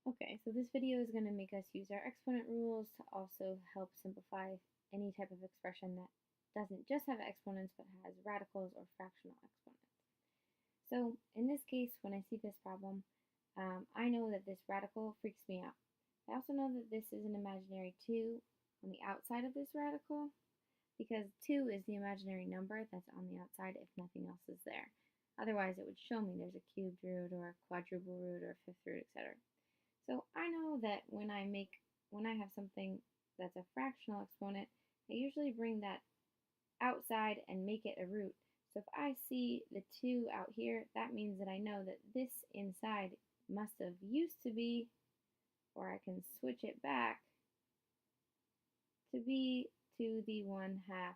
Okay, so this video is going to make us use our exponent rules to also help simplify any type of expression that doesn't just have exponents but has radicals or fractional exponents. So in this case, when I see this problem, I know that this radical freaks me out. I also know that this is an imaginary 2 on the outside of this radical because 2 is the imaginary number that's on the outside if nothing else is there. Otherwise, it would show me there's a cubed root or a quadruple root or a fifth root, etc. So I know that when I have something that's a fractional exponent, I usually bring that outside and make it a root. So if I see the 2 out here, that means that I know that this inside must have used to be, or I can switch it back to be to the 1/2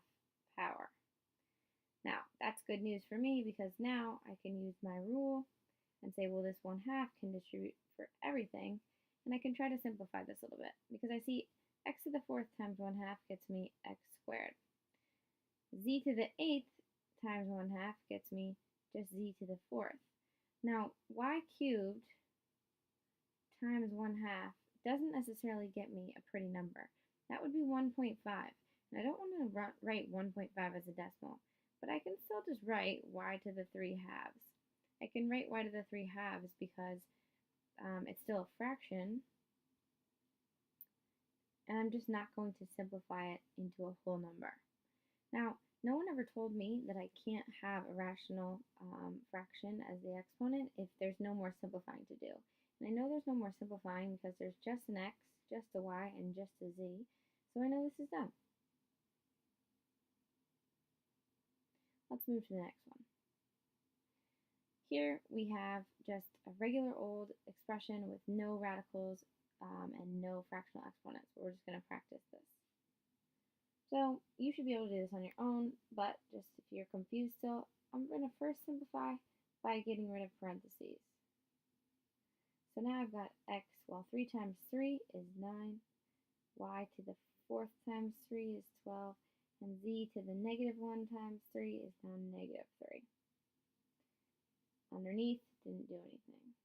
power. Now, that's good news for me because now I can use my rule and say, well, this 1/2 can distribute for everything. And I can try to simplify this a little bit because I see x to the 4th times 1/2 gets me x squared. Z to the 8th times 1/2 gets me just z to the 4th. Now, y cubed times 1/2 doesn't necessarily get me a pretty number. That would be 1.5. And I don't want to write 1.5 as a decimal, but I can still just write y to the 3 halves. I can write y to the 3 halves because it's still a fraction, and I'm just not going to simplify it into a whole number. Now, no one ever told me that I can't have a rational fraction as the exponent if there's no more simplifying to do. And I know there's no more simplifying because there's just an x, just a y, and just a z, so I know this is done. Let's move to the next one. Here we have just a regular old expression with no radicals and no fractional exponents, but we're just going to practice this. So you should be able to do this on your own, but just if you're confused still, I'm going to first simplify by getting rid of parentheses. So now I've got x, well 3 times 3 is 9, y to the 4th times 3 is 12, and z to the negative 1 times 3 is now negative 3. Underneath, didn't do anything.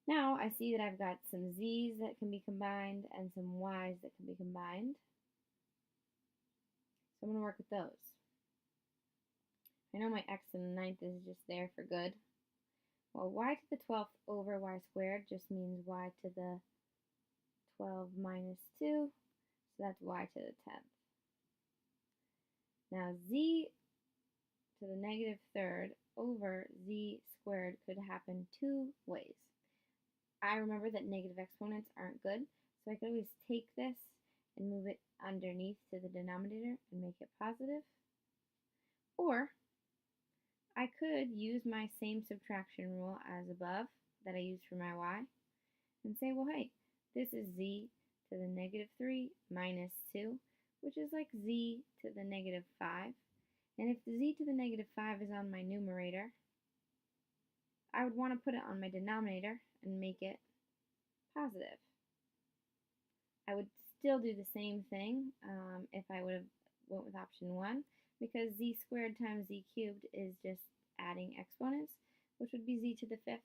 Now I see that I've got some z's that can be combined and some y's that can be combined. So I'm going to work with those. I know my x to the 9th is just there for good. Well, y to the 12th over y squared just means y to the 12 minus 2, so that's y to the 10th. Now z to the negative 3rd over z squared could happen two ways. I remember that negative exponents aren't good, so I could always take this and move it underneath to the denominator and make it positive. Or I could use my same subtraction rule as above that I used for my y and say, well, hey, this is z to the negative 3 minus 2, which is like z to the negative 5. And if the z to the negative 5 is on my numerator, I would want to put it on my denominator and make it positive. I would still do the same thing if I would have went with option 1, because z squared times z cubed is just adding exponents, which would be z to the 5th,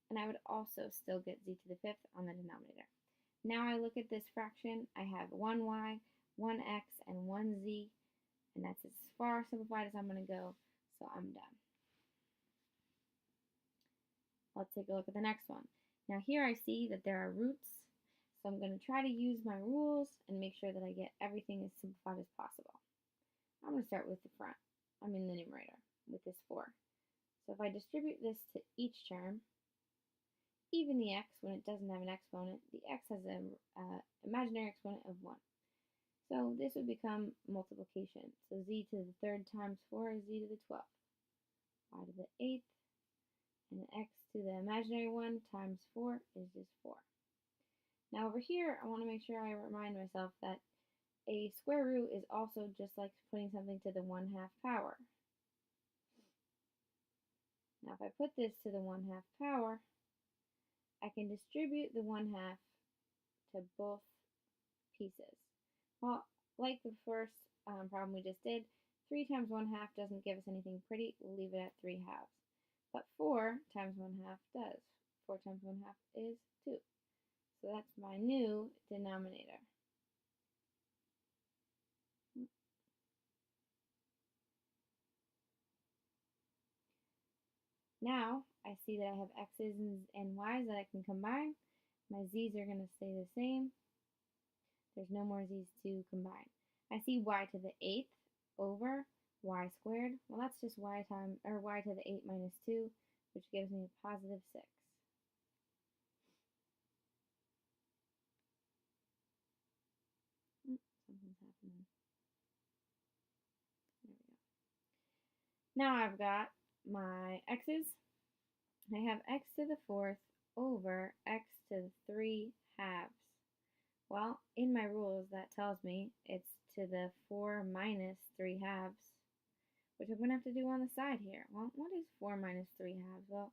and I would also still get z to the 5th on the denominator. Now I look at this fraction, I have 1y, 1x, and 1z, and that's as far simplified as I'm going to go, so I'm done. Let's take a look at the next one. Now here I see that there are roots, so I'm going to try to use my rules and make sure that I get everything as simplified as possible. I'm going to start with the numerator, with this 4. So if I distribute this to each term, even the x when it doesn't have an exponent, the x has an imaginary exponent of 1. So this would become multiplication. So z to the 3rd times 4 is z to the 12th. Y to the 8th, and x to the imaginary 1 times 4 is just 4. Now over here, I want to make sure I remind myself that a square root is also just like putting something to the 1/2 power. Now if I put this to the 1/2 power, I can distribute the 1/2 to both pieces. Well, like the first problem we just did, 3 times 1/2 doesn't give us anything pretty. We'll leave it at 3 halves. but 4 times 1/2 does. 4 times 1/2 is 2. So that's my new denominator. Now I see that I have x's and y's that I can combine. My z's are going to stay the same. There's no more z's to combine. I see y to the 8th over y squared. Well, that's just y to the 8 minus 2, which gives me a positive 6. Something's happening. There we go. Now I've got my x's. I have x to the 4th over x to the 3 halves. Well, in my rules, that tells me it's to the 4 minus 3 halves, which I'm going to have to do on the side here. Well, what is 4 minus 3 halves? Well,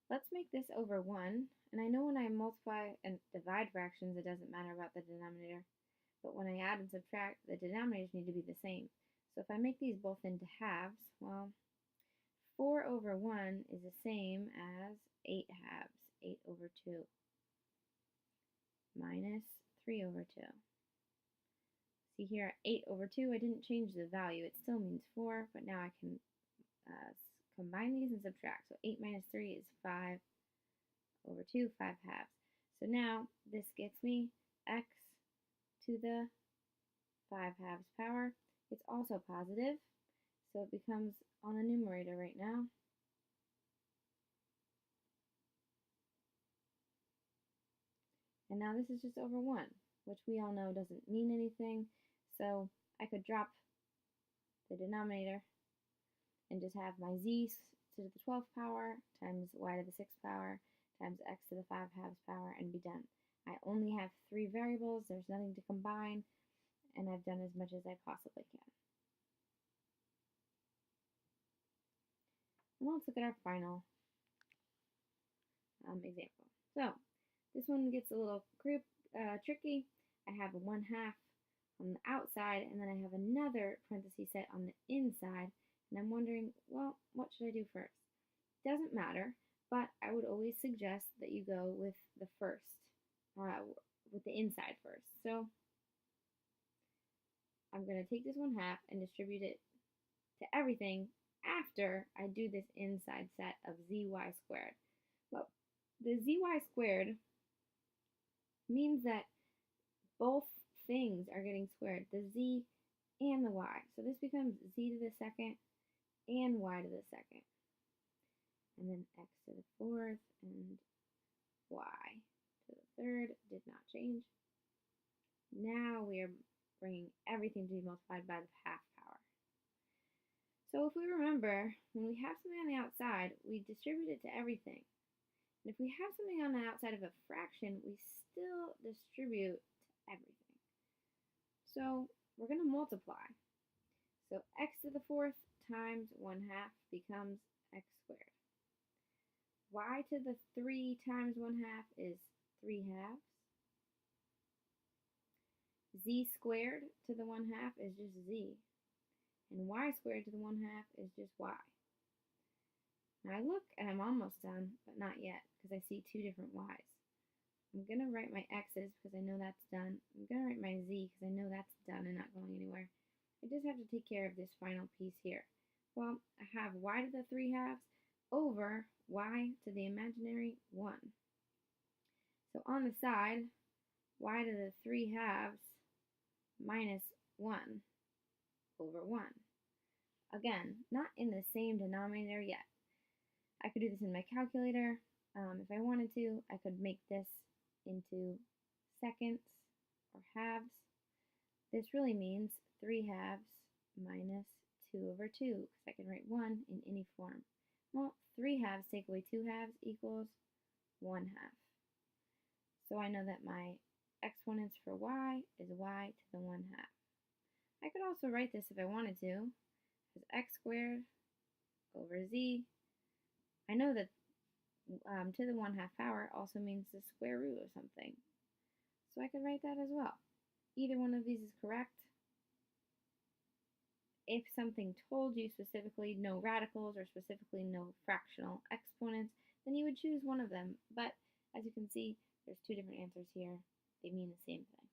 let's make this over 1. And I know when I multiply and divide fractions, it doesn't matter about the denominator. But when I add and subtract, the denominators need to be the same. So if I make these both into halves, well, 4 over 1 is the same as 8 halves, 8 over 2, minus 3 over 2. See here, 8 over 2, I didn't change the value. It still means 4, but now I can combine these and subtract. So 8 minus 3 is 5 over 2, 5 halves. So now this gets me x to the 5 halves power. It's also positive, so it becomes on a numerator right now. And now this is just over 1, which we all know doesn't mean anything. So I could drop the denominator and just have my z to the 12th power times y to the 6th power times x to the 5 halves power and be done. I only have 3 variables. There's nothing to combine, and I've done as much as I possibly can. And let's look at our final example. So this one gets a little tricky. I have a 1/2 on the outside, and then I have another parenthesis set on the inside, and I'm wondering, well, what should I do first? Doesn't matter, but I would always suggest that you go with the with the inside first. So I'm going to take this 1/2 and distribute it to everything after I do this inside set of zy squared. Well, the zy squared means that both things are getting squared, the z and the y. So this becomes z to the 2nd and y to the 2nd. And then x to the 4th and y to the 3rd did not change. Now we are bringing everything to be multiplied by the half power. So if we remember, when we have something on the outside, we distribute it to everything. And if we have something on the outside of a fraction, we still distribute to everything. So we're going to multiply. So x to the 4th times 1/2 becomes x squared. Y to the 3 times 1/2 is 3 halves. Z squared to the 1/2 is just z. And y squared to the 1/2 is just y. Now I look and I'm almost done, but not yet, because I see 2 different y's. I'm going to write my x's because I know that's done. I'm going to write my z because I know that's done and not going anywhere. I just have to take care of this final piece here. Well, I have y to the 3 halves over y to the imaginary 1. So on the side, y to the 3 halves minus 1 over 1. Again, not in the same denominator yet. I could do this in my calculator. If I wanted to, I could make this into seconds or halves. This really means 3 halves minus 2 over 2, because I can write 1 in any form. Well, 3 halves take away 2 halves equals 1/2. So I know that my exponents for y is y to the 1/2. I could also write this if I wanted to as x squared over z. I know that to the 1/2 power also means the square root of something. So I could write that as well. Either one of these is correct. if something told you specifically no radicals or specifically no fractional exponents, then you would choose one of them. But as you can see, there's two different answers here. They mean the same thing.